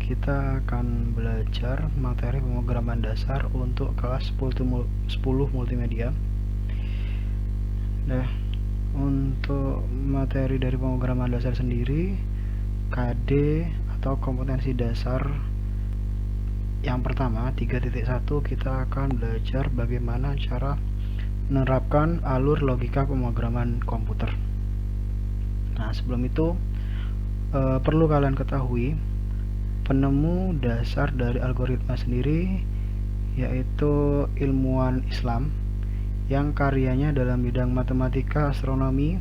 kita akan belajar materi pemrograman dasar untuk kelas 10 multimedia. Nah, untuk materi dari pemrograman dasar sendiri, KD atau kompetensi dasar yang pertama 3.1 kita akan belajar bagaimana cara menerapkan alur logika pemrograman komputer. Nah, sebelum itu perlu kalian ketahui penemu dasar dari algoritma sendiri yaitu ilmuwan Islam yang karyanya dalam bidang matematika, astronomi,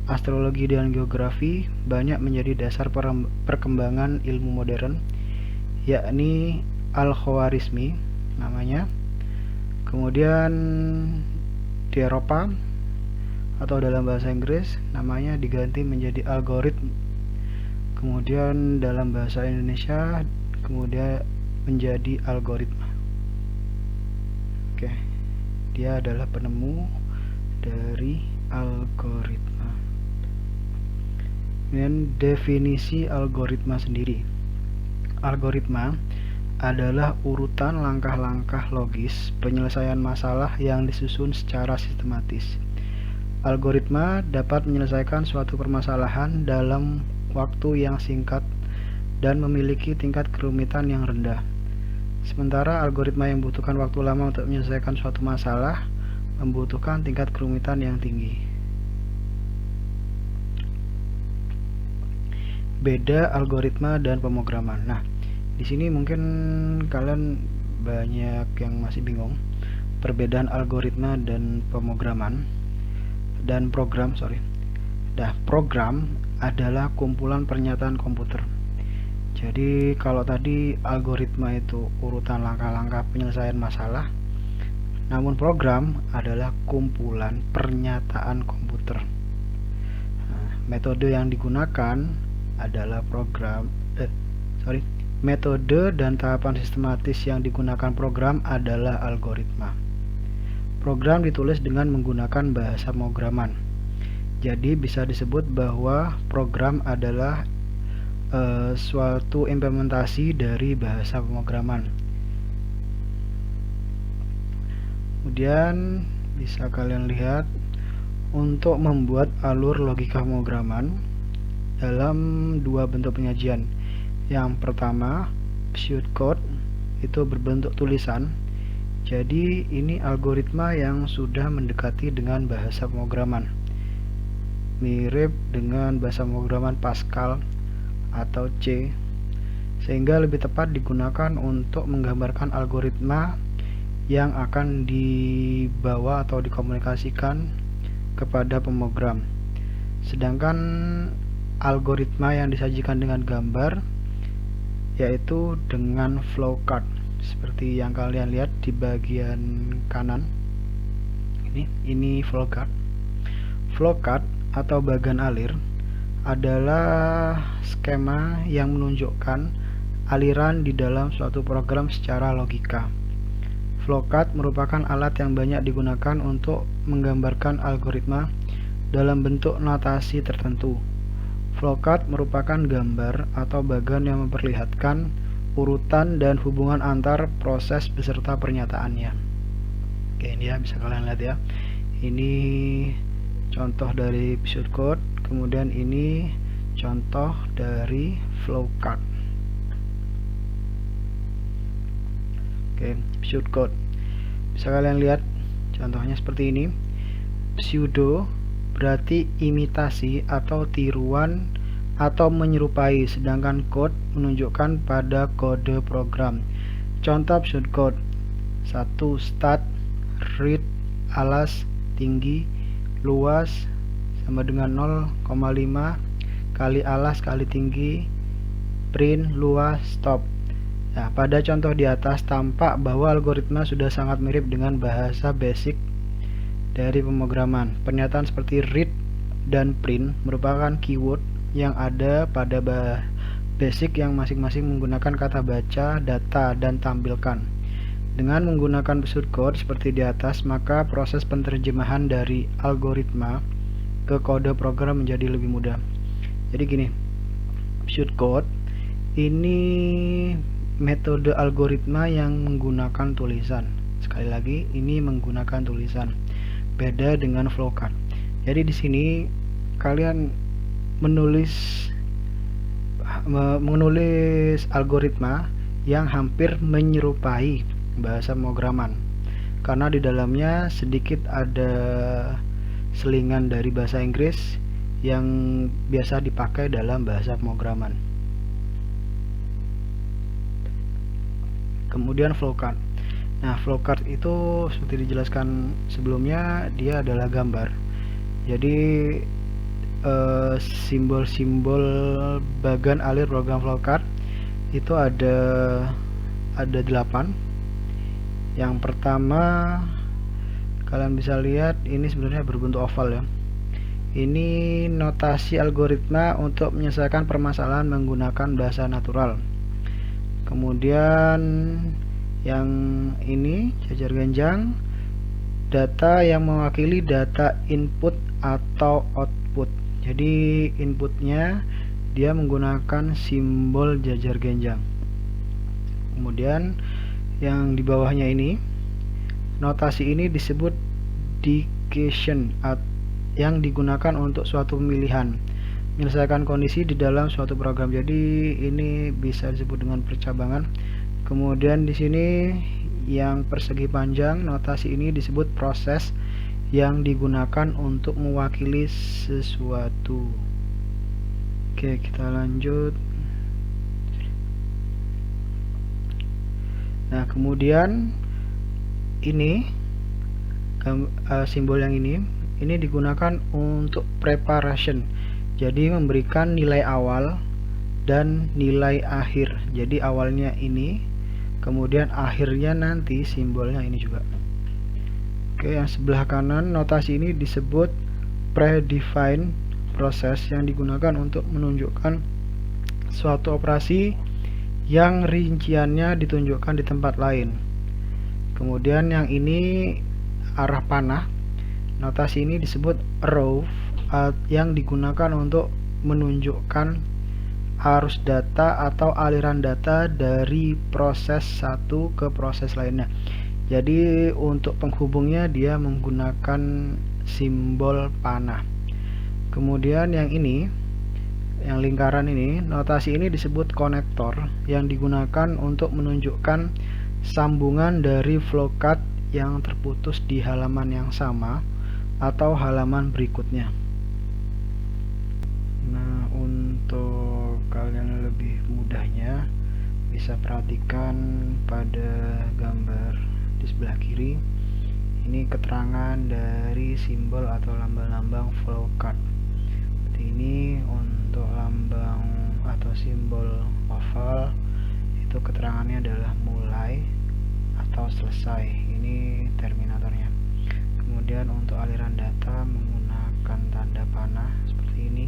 astrologi, dan geografi banyak menjadi dasar perkembangan ilmu modern, yakni Al-Khwarizmi namanya. Kemudian di Eropa atau dalam bahasa Inggris namanya diganti menjadi algoritma. Kemudian dalam bahasa Indonesia kemudian menjadi algoritma. Oke, dia adalah penemu dari algoritma. Kemudian definisi algoritma sendiri. Algoritma adalah urutan langkah-langkah logis penyelesaian masalah yang disusun secara sistematis. Algoritma dapat menyelesaikan suatu permasalahan dalam waktu yang singkat dan memiliki tingkat kerumitan yang rendah. Sementara algoritma yang membutuhkan waktu lama untuk menyelesaikan suatu masalah membutuhkan tingkat kerumitan yang tinggi. Beda algoritma dan pemrograman. Nah, di sini mungkin kalian banyak yang masih bingung perbedaan algoritma dan pemrograman dan program. Program adalah kumpulan pernyataan komputer. Jadi kalau tadi algoritma itu urutan langkah-langkah penyelesaian masalah, namun program adalah kumpulan pernyataan komputer. Nah, metode yang digunakan adalah metode dan tahapan sistematis yang digunakan program adalah algoritma. Program ditulis dengan menggunakan bahasa pemrograman. Jadi bisa disebut bahwa program adalah suatu implementasi dari bahasa pemrograman. Kemudian bisa kalian lihat untuk membuat alur logika pemrograman dalam dua bentuk penyajian. Yang pertama, pseudocode itu berbentuk tulisan. Jadi ini algoritma yang sudah mendekati dengan bahasa pemrograman, mirip dengan bahasa pemrograman Pascal atau C, sehingga lebih tepat digunakan untuk menggambarkan algoritma yang akan dibawa atau dikomunikasikan kepada pemrogram. Sedangkan algoritma yang disajikan dengan gambar yaitu dengan flowchart, seperti yang kalian lihat di bagian kanan. Ini flowchart. Flowchart atau bagan alir adalah skema yang menunjukkan aliran di dalam suatu program secara logika. Flowchart merupakan alat yang banyak digunakan untuk menggambarkan algoritma dalam bentuk notasi tertentu. Flowchart merupakan gambar atau bagan yang memperlihatkan urutan dan hubungan antar proses beserta pernyataannya. Oke, ini ya bisa kalian lihat ya. Ini contoh dari pseudocode, kemudian ini contoh dari flowchart. Oke, pseudocode. Bisa kalian lihat contohnya seperti ini. Pseudo berarti imitasi atau tiruan atau menyerupai, sedangkan code menunjukkan pada kode program. Contoh pseudocode: 1. Start, read, alas, tinggi, luas sama dengan 0,5 kali alas kali tinggi, print, luas, stop. Nah, pada contoh di atas tampak bahwa algoritma sudah sangat mirip dengan bahasa basic dari pemrograman. Pernyataan seperti read dan print merupakan keyword yang ada pada basic yang masing-masing menggunakan kata baca, data, dan tampilkan. Dengan menggunakan pseudocode seperti di atas, maka proses penerjemahan dari algoritma ke kode program menjadi lebih mudah. Jadi gini, pseudocode Ini metode algoritma yang menggunakan tulisan. Sekali lagi, ini menggunakan tulisan. Beda dengan flowchart. Jadi di sini kalian menulis algoritma yang hampir menyerupai bahasa pemrograman, karena di dalamnya sedikit ada selingan dari bahasa Inggris yang biasa dipakai dalam bahasa pemrograman. Kemudian flowchart. Nah, flowchart itu seperti dijelaskan sebelumnya, dia adalah gambar. Jadi simbol-simbol bagan alir program flowchart itu ada 8. Yang pertama, kalian bisa lihat ini sebenarnya berbentuk oval ya. Ini notasi algoritma untuk menyelesaikan permasalahan menggunakan bahasa natural. Kemudian yang ini jajar genjang, data yang mewakili data input atau output. Jadi inputnya dia menggunakan simbol jajar genjang. Kemudian yang di bawahnya ini, notasi ini disebut dictation yang digunakan untuk suatu pemilihan menyelesaikan kondisi di dalam suatu program. Jadi ini bisa disebut dengan percabangan. Kemudian di sini yang persegi panjang, notasi ini disebut proses yang digunakan untuk mewakili sesuatu. Oke, kita lanjut. Nah, kemudian ini simbol yang ini digunakan untuk preparation. Jadi memberikan nilai awal dan nilai akhir. Jadi awalnya ini, kemudian akhirnya nanti simbolnya ini juga. Oke, yang sebelah kanan, notasi ini disebut predefined proses yang digunakan untuk menunjukkan suatu operasi yang rinciannya ditunjukkan di tempat lain. Kemudian yang ini arah panah. Notasi ini disebut arrow yang digunakan untuk menunjukkan arus data atau aliran data dari proses satu ke proses lainnya. Jadi untuk penghubungnya dia menggunakan simbol panah. Kemudian yang ini, yang lingkaran ini, notasi ini disebut konektor yang digunakan untuk menunjukkan sambungan dari flowchart yang terputus di halaman yang sama atau halaman berikutnya. Nah, untuk kalian lebih mudahnya bisa perhatikan pada gambar di sebelah kiri. Ini keterangan dari simbol atau lambang-lambang flowchart. Seperti ini untuk lambang atau simbol oval, itu keterangannya adalah mulai atau selesai. Ini terminatornya. Kemudian untuk aliran data menggunakan tanda panah seperti ini.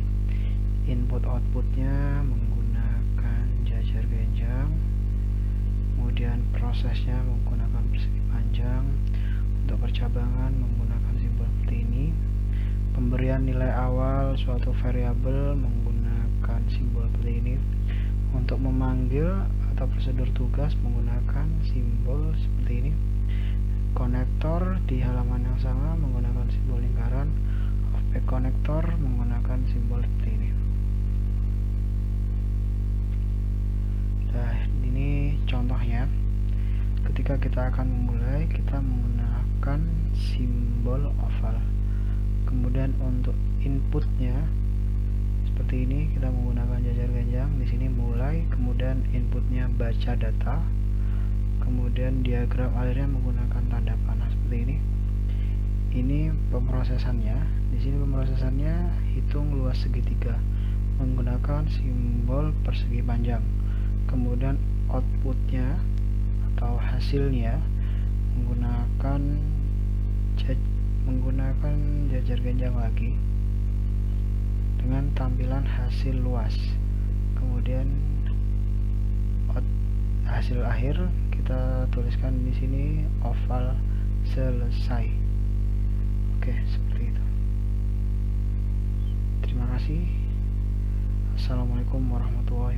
Input outputnya menggunakan jajar genjang. Kemudian prosesnya menggunakan persegi panjang. Untuk percabangan menggunakan simbol seperti ini. Pemberian nilai awal suatu variabel menggunakan simbol seperti ini. Untuk memanggil atau prosedur tugas menggunakan simbol seperti ini. Konektor di halaman yang sama menggunakan simbol lingkaran. Objek konektor menggunakan simbol seperti ini. Nah, ini contohnya. Ketika kita akan memulai, kita menggunakan simbol oval. Kemudian untuk inputnya seperti ini, kita menggunakan jajar genjang. Di sini mulai, kemudian inputnya baca data. Kemudian diagram alirnya menggunakan tanda panah seperti ini. Ini pemrosesannya. Di sini pemrosesannya hitung luas segitiga menggunakan simbol persegi panjang. Kemudian outputnya atau hasilnya menggunakan jajar genjang lagi dengan tampilan hasil luas. Kemudian hasil akhir kita tuliskan di sini oval selesai. Oke, seperti itu. Terima kasih. Assalamualaikum warahmatullahi